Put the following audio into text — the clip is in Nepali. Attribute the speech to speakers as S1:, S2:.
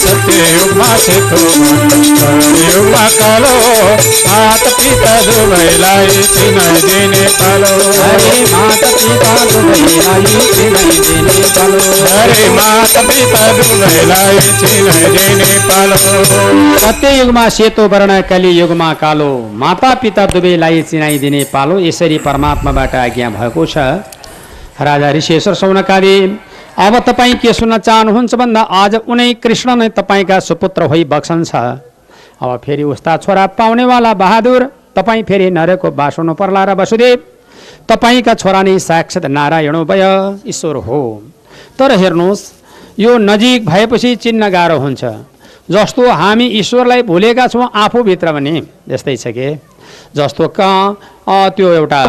S1: सत्ययुगमा सेतो युगमा कालो माता पिता दुवैलाई चिनाइदिने पालो
S2: अरे माता पिता दुवैलाई चिनाइदिने पालो
S1: अरे माता पिता दुवैलाई चिनाइदिने पालो
S2: सत्ययुगमा सेतो वर्ण कलियुगमा कालो माता पिता दुवैलाई चिनाइदिने पालो यसरी परमात्माबाट आज्ञा भएको छ। राजा ऋषेश्वर सौनकादि अब तपाईँ के सुन्न चाहनुहुन्छ भन्दा आज उनै कृष्ण नै तपाईँका सुपुत्र होइ बक्सन्छ। अब फेरि उस्ता छोरा पाउनेवाला बहादुर तपाईँ फेरि नरको बास हुनु पर्ला र वसुदेव तपाईँका छोरा नै साक्षात् नारायण भय ईश्वर हो। तर हेर्नुहोस् यो नजिक भएपछि चिन्न गाह्रो हुन्छ। जस्तो हामी ईश्वरलाई भुलेका छौँ आफूभित्र पनि त्यस्तै छ के जस्तो त्यो एउटा